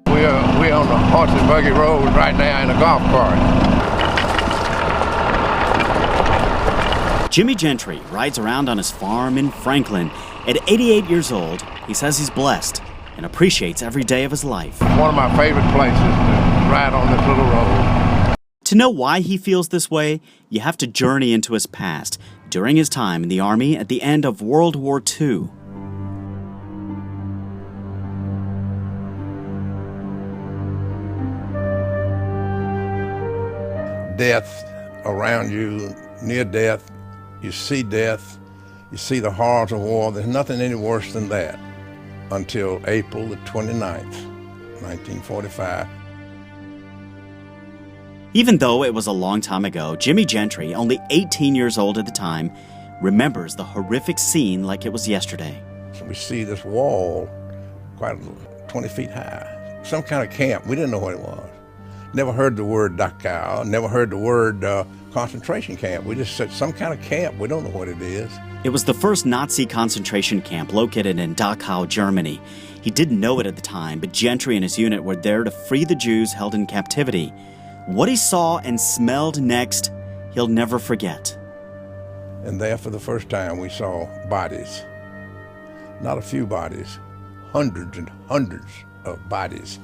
We're on the horse and buggy road right now in a golf cart. Jimmy Gentry rides around on his farm in Franklin. At 88 years old, he says he's blessed and appreciates every day of his life. One of my favorite places to ride on this little road. To know why he feels this way, you have to journey into his past during his time in the Army at the end of World War II. Death around you, near death, you see death, you see the horrors of war. There's nothing any worse than that until April the 29th, 1945. Even though it was a long time ago, Jimmy Gentry, only 18 years old at the time, remembers the horrific scene like it was yesterday. So we see this wall, quite 20 feet high, some kind of camp. We didn't know what it was. Never heard the word Dachau, never heard the word concentration camp. We just said some kind of camp. We don't know what it is. It was the first Nazi concentration camp located in Dachau, Germany. He didn't know it at the time, but Gentry and his unit were there to free the Jews held in captivity. What he saw and smelled next, he'll never forget. And there for the first time we saw bodies. Not a few bodies, hundreds and hundreds of bodies.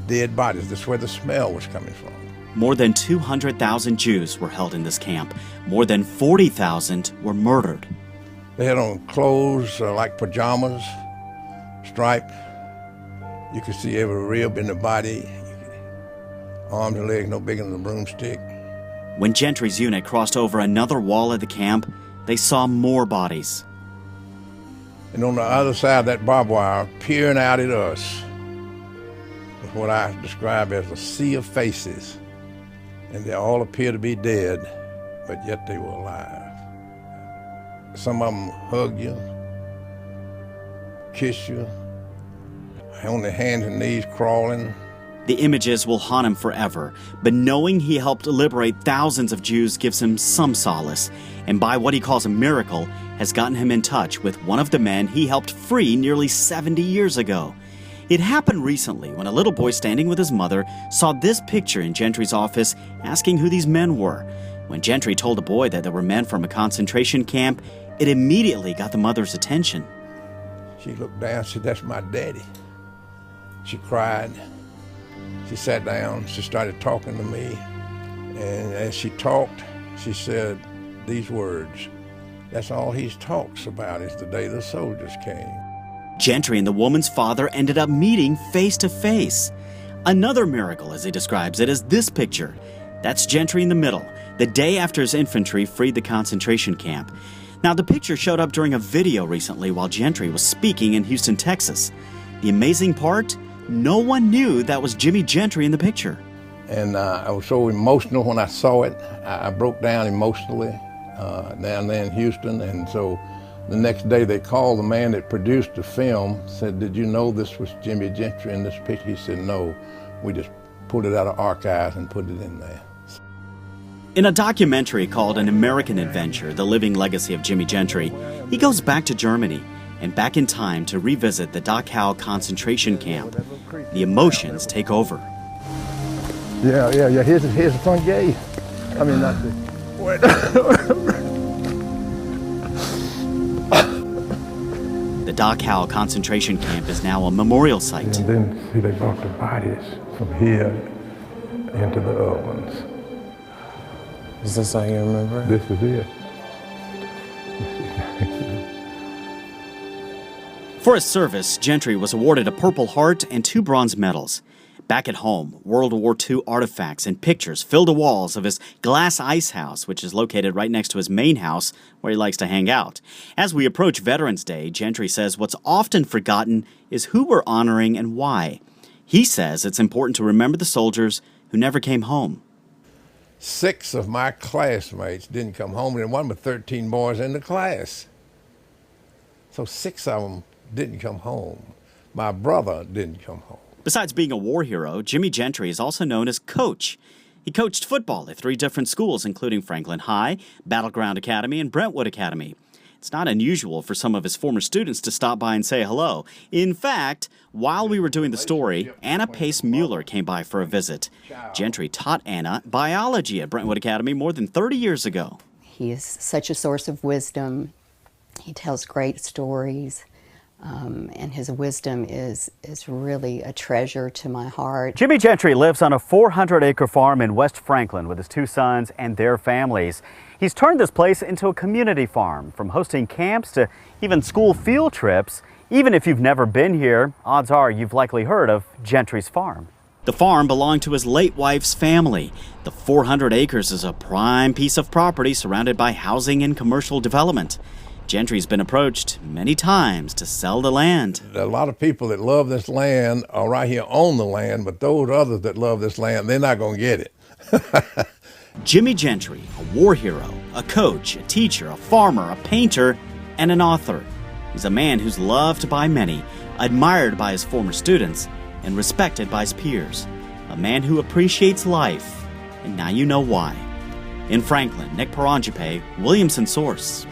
Dead bodies. That's where the smell was coming from. More than 200,000 Jews were held in this camp. More than 40,000 were murdered. They had on clothes like pajamas, striped. You could see every rib in the body. Arms and legs no bigger than a broomstick. When Gentry's unit crossed over another wall of the camp, they saw more bodies. And on the other side of that barbed wire, peering out at us, was what I describe as a sea of faces. And they all appear to be dead, but yet they were alive. Some of them hug you, kiss you, on their hands and knees crawling. The images will haunt him forever, but knowing he helped liberate thousands of Jews gives him some solace, and by what he calls a miracle, has gotten him in touch with one of the men he helped free nearly 70 years ago. It happened recently when a little boy standing with his mother saw this picture in Gentry's office asking who these men were. When Gentry told the boy that they were men from a concentration camp, it immediately got the mother's attention. She looked down and said, "That's my daddy." She cried. She sat down, she started talking to me, and as she talked, she said these words, "That's all he talks about is the day the soldiers came." Gentry and the woman's father ended up meeting face to face. Another miracle, as he describes it, is this picture. That's Gentry in the middle, the day after his infantry freed the concentration camp. Now, the picture showed up during a video recently while Gentry was speaking in Houston, Texas. The amazing part? No one knew that was Jimmy Gentry in the picture. And I was so emotional when I saw it. I broke down emotionally down there in Houston. And so the next day they called the man that produced the film, said, "Did you know this was Jimmy Gentry in this picture?" He said, "No, we just pulled it out of archives and put it in there." In a documentary called An American Adventure, The Living Legacy of Jimmy Gentry, he goes back to Germany and back in time to revisit the Dachau concentration camp. The emotions take over. Yeah. Here's the front gate. I mean, not the... The Dachau concentration camp is now a memorial site. And then, see, they brought the bodies from here into the ovens. Is this how you remember? This is it. For his service, Gentry was awarded a Purple Heart and 2 bronze medals. Back at home, World War II artifacts and pictures fill the walls of his glass ice house, which is located right next to his main house, where he likes to hang out. As we approach Veterans Day, Gentry says what's often forgotten is who we're honoring and why. He says it's important to remember the soldiers who never came home. 6 of my classmates didn't come home, and one with 13 boys in the class. So 6 of them didn't come home. My brother didn't come home. Besides being a war hero, Jimmy Gentry is also known as Coach. He coached football at 3 different schools, including Franklin High, Battleground Academy, and Brentwood Academy. It's not unusual for some of his former students to stop by and say hello. In fact, while we were doing the story, Anna Pace Mueller came by for a visit. Gentry taught Anna biology at Brentwood Academy more than 30 years ago. He is such a source of wisdom. He tells great stories. And his wisdom is really a treasure to my heart. Jimmy Gentry lives on a 400-acre farm in West Franklin with his 2 sons and their families. He's turned this place into a community farm, from hosting camps to even school field trips. Even if you've never been here, odds are you've likely heard of Gentry's farm. The farm belonged to his late wife's family. The 400 acres is a prime piece of property surrounded by housing and commercial development. Gentry's been approached many times to sell the land. A lot of people that love this land are right here on the land, but those others that love this land, they're not going to get it. Jimmy Gentry, a war hero, a coach, a teacher, a farmer, a painter, and an author. He's a man who's loved by many, admired by his former students, and respected by his peers. A man who appreciates life, and now you know why. In Franklin, Nick Parangipe, Williamson Source.